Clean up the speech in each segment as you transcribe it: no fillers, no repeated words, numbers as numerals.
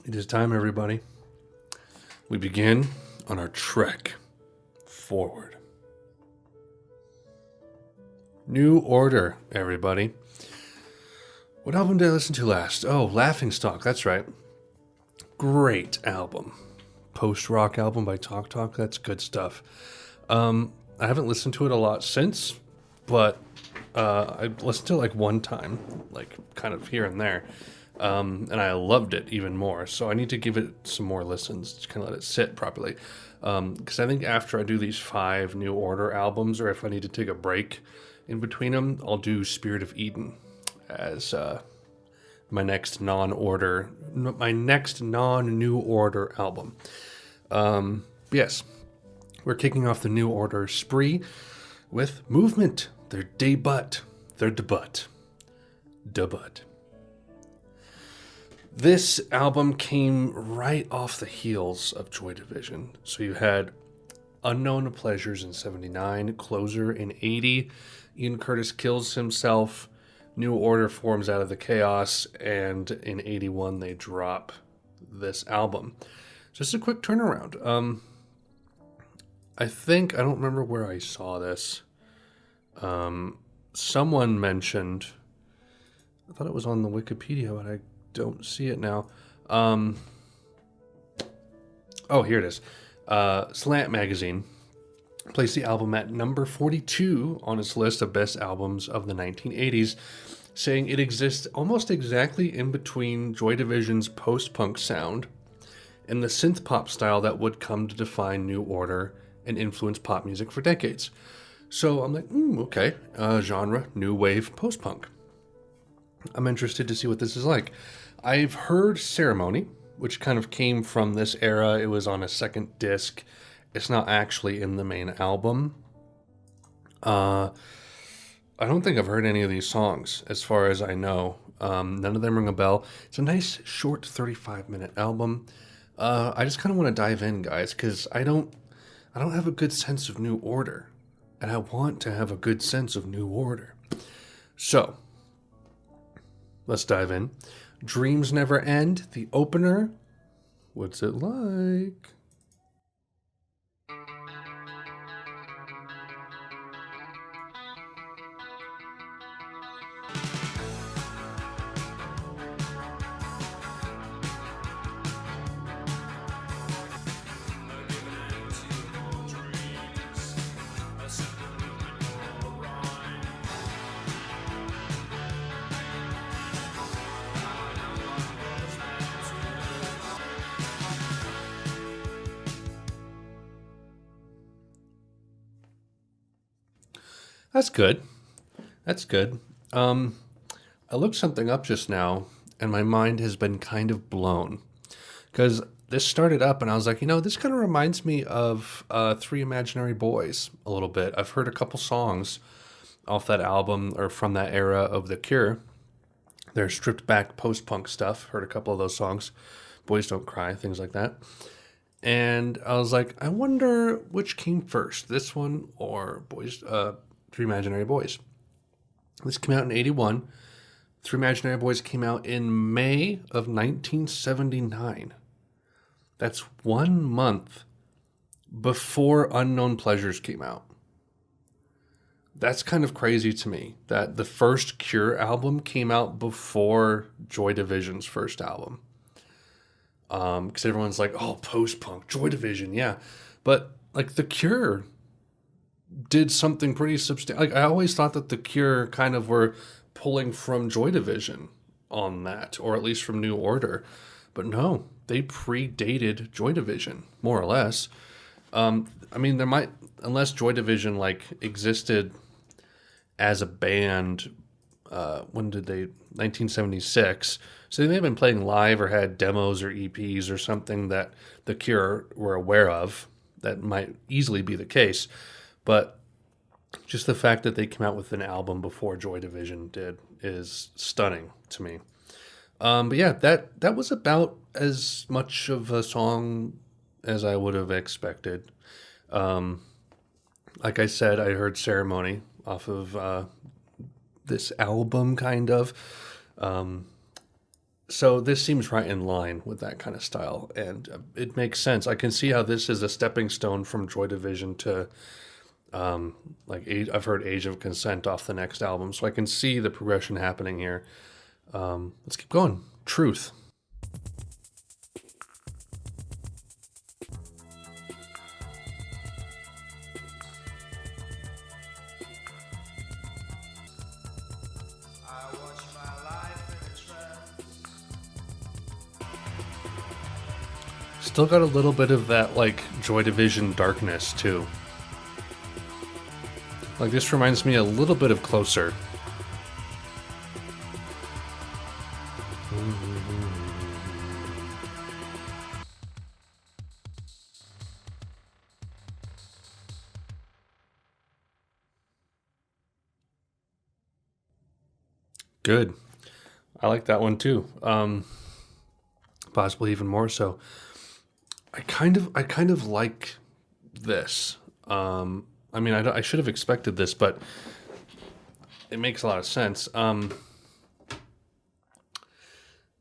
It is time, everybody. We begin on our trek forward. New Order, everybody. What album did I listen to last? Oh, Laughingstock, that's right. Great album. Post-rock album by Talk Talk, that's good stuff. I haven't listened to it a lot since, but I listened to it like one time, like kind of here and there. And I loved it even more. So I need to give it some more listens to kind of let it sit properly. Because I think after I do these 5 New Order albums, or if I need to take a break in between them, I'll do Spirit of Eden as my next non-New Order album. Yes, we're kicking off the New Order spree with Movement, their debut. This album came right off the heels of Joy Division. So you had Unknown Pleasures in 79, Closer in 80, Ian Curtis kills himself, New Order forms out of the chaos, and in 81 they drop this album. Just a quick turnaround. I don't remember where I saw this. Someone mentioned, I thought it was on the Wikipedia, but I don't see it now. Oh, here it is. Slant Magazine placed the album at number 42 on its list of best albums of the 1980s, saying it exists almost exactly in between Joy Division's post-punk sound and the synthpop style that would come to define New Order and influence pop music for decades. So I'm like, okay, genre, new wave, post-punk. I'm interested to see what this is like. I've heard Ceremony, which kind of came from this era. It was on a second disc. It's not actually in the main album. I don't think I've heard any of these songs, as far as I know. None of them ring a bell. It's a nice, short, 35-minute album. I just kind of want to dive in, guys, because I don't have a good sense of New Order, and I want to have a good sense of New Order. So, let's dive in. Dreams Never End, the opener. What's it like? That's good. That's good. I looked something up just now, and my mind has been kind of blown. Because this started up, and I was like, this kind of reminds me of Three Imaginary Boys a little bit. I've heard a couple songs off that album, or from that era of The Cure. Their stripped back post-punk stuff. Heard a couple of those songs. Boys Don't Cry, things like that. And I was like, I wonder which came first, this one or Three Imaginary Boys. This came out in 81. Three Imaginary Boys came out in May of 1979. That's 1 month before Unknown Pleasures came out. That's kind of crazy to me, that the first Cure album came out before Joy Division's first album. Because everyone's like, oh, post-punk, Joy Division, yeah. But, like, The Cure did something pretty substantial. Like, I always thought that The Cure kind of were pulling from Joy Division on that, or at least from New Order. But no, they predated Joy Division, more or less. There might, unless Joy Division, existed as a band, when did they, 1976. So they may have been playing live or had demos or EPs or something that The Cure were aware of. That might easily be the case. But just the fact that they came out with an album before Joy Division did is stunning to me. But yeah, that was about as much of a song as I would have expected. Like I said, I heard Ceremony off of this album, kind of. So this seems right in line with that kind of style, and it makes sense. I can see how this is a stepping stone from Joy Division to I've heard Age of Consent off the next album, so I can see the progression happening here. Let's keep going. Truth. Still got a little bit of that like Joy Division darkness too. Like this reminds me a little bit of Closer. Good. I like that one too. Possibly even more so. I kind of like this. I mean, I should have expected this, but it makes a lot of sense.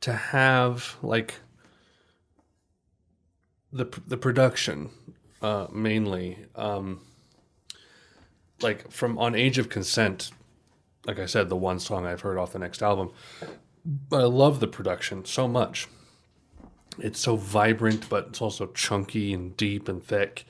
To have like the production, mainly, like from on Age of Consent. Like I said, the one song I've heard off the next album. But I love the production so much. It's so vibrant, but it's also chunky and deep and thick.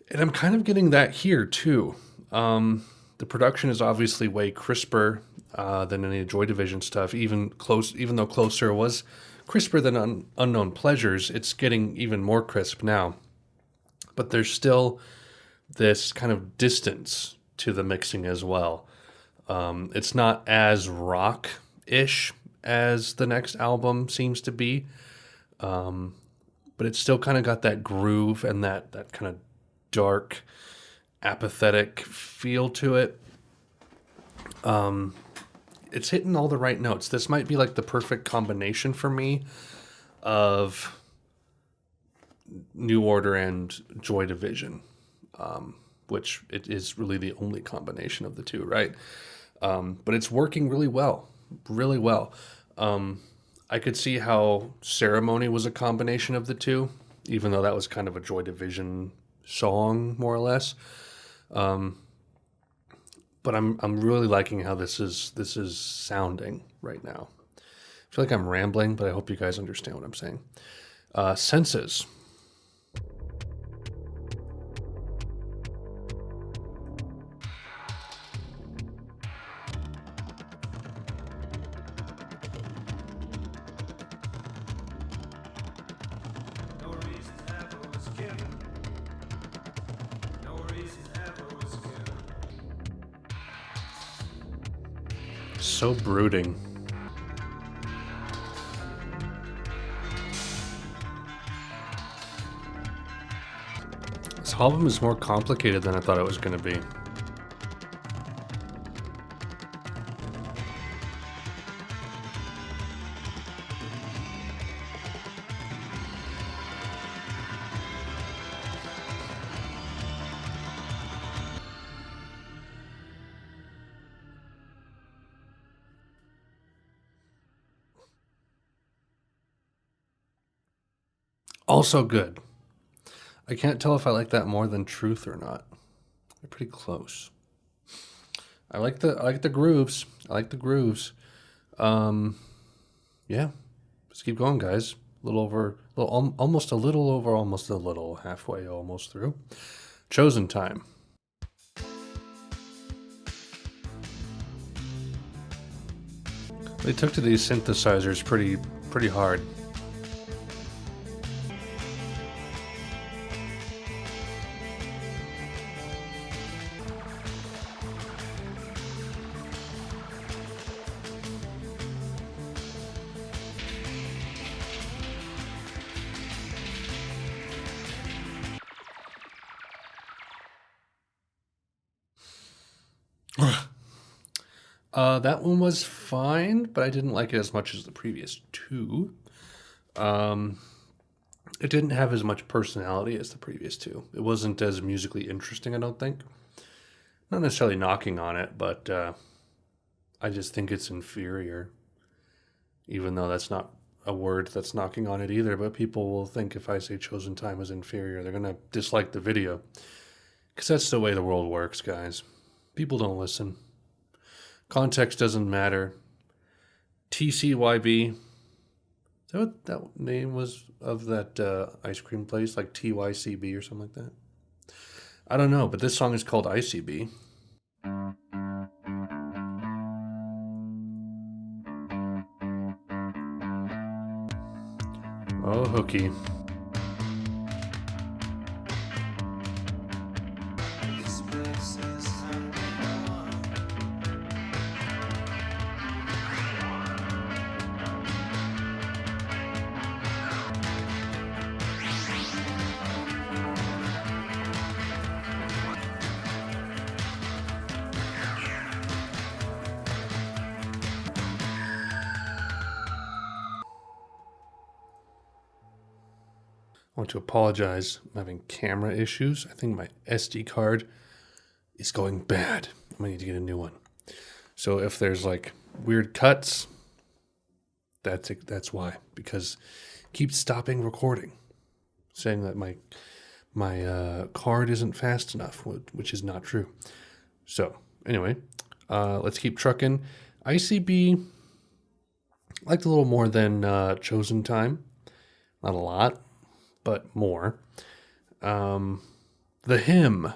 And I'm kind of getting that here too. The production is obviously way crisper than any Joy Division stuff. Even though Closer was crisper than Unknown Pleasures, it's getting even more crisp now. But there's still this kind of distance to the mixing as well. It's not as rock-ish as the next album seems to be, but it's still kind of got that groove and that kind of dark, apathetic feel to it. It's hitting all the right notes. This might be like the perfect combination for me of New Order and Joy Division, which it is really the only combination of the two, right? But it's working really well, really well. I could see how Ceremony was a combination of the two, even though that was kind of a Joy Division song, more or less. But I'm really liking how this is sounding right now. I feel like I'm rambling, but I hope you guys understand what I'm saying. Senses. No reason ever was given. No reason ever was given. So brooding. This album is more complicated than I thought it was going to be. Also good. I can't tell if I like that more than Truth or not. They're pretty close. I like the grooves. I like the grooves. Yeah. Let's keep going, guys. Almost a little over, almost a little, halfway, almost through. Chosen Time. They took to these synthesizers pretty hard. That one was fine, but I didn't like it as much as the previous two. Um, it didn't have as much personality as the previous two. It wasn't as musically interesting, I don't think. Not necessarily knocking on it, but I just think it's inferior. even though that's not a word that's knocking on it either. But people will think if I say chosen time is inferior, they're going to dislike the video. Because that's the way the world works, guys. People don't listen. Context doesn't matter. TCYB. Is that what that name was of that ice cream place? Like TYCB or something like that? I don't know, but this song is called ICB. Oh, hooky. This place is number one. I want to apologize. I'm having camera issues. I think my SD card is going bad. I might need to get a new one. So if there's like weird cuts, that's it, that's why. Because it keeps stopping recording, saying that my card isn't fast enough, which is not true. So anyway, let's keep trucking. ICB liked a little more than Chosen Time. Not a lot, but more. The Hymn.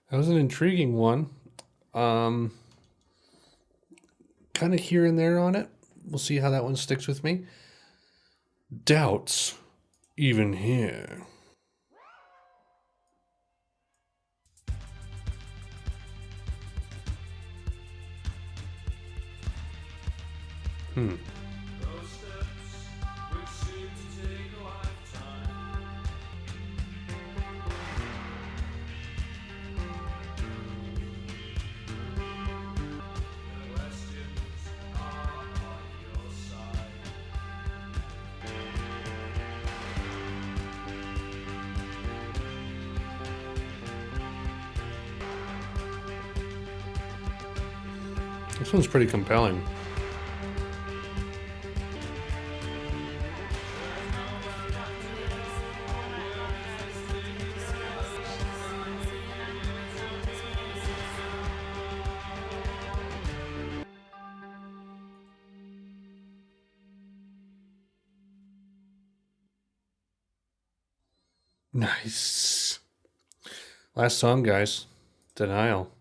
That was an intriguing one. Kind of here and there on it. We'll see how that one sticks with me. Doubts, even here. Those steps which seem to take a lifetime. The questions are on your side. This one's pretty compelling. Nice. Last song, guys. Denial.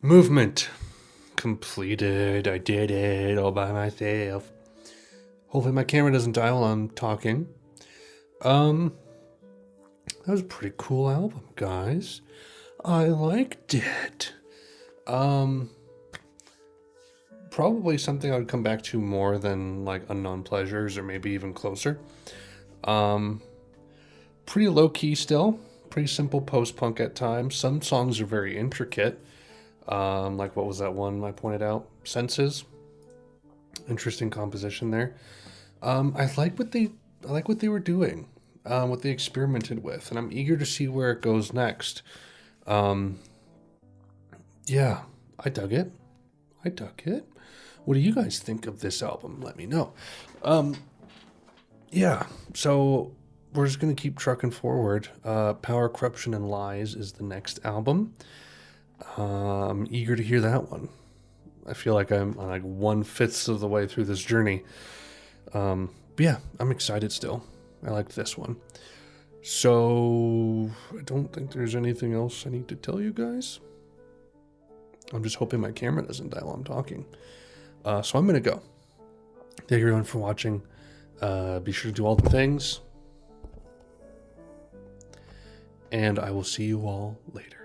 Movement completed. I did it all by myself. Hopefully my camera doesn't die while I'm talking. That was a pretty cool album, guys. I liked it. Probably something I would come back to more than like Unknown Pleasures or maybe even closer. Pretty low key still. Pretty simple post-punk at times. Some songs are very intricate. Like what was that one I pointed out? Senses. Interesting composition there. I like what they were doing, what they experimented with, and I'm eager to see where it goes next. Yeah, I dug it. I dug it. What do you guys think of this album? Let me know. Yeah, so we're just going to keep trucking forward. Power, Corruption, and Lies is the next album. I'm eager to hear that one. I feel like I'm like 1/5 of the way through this journey. But yeah, I'm excited still. I like this one. So I don't think there's anything else I need to tell you guys. I'm just hoping my camera doesn't die while I'm talking. So I'm going to go. Thank you everyone for watching. Be sure to do all the things. And I will see you all later.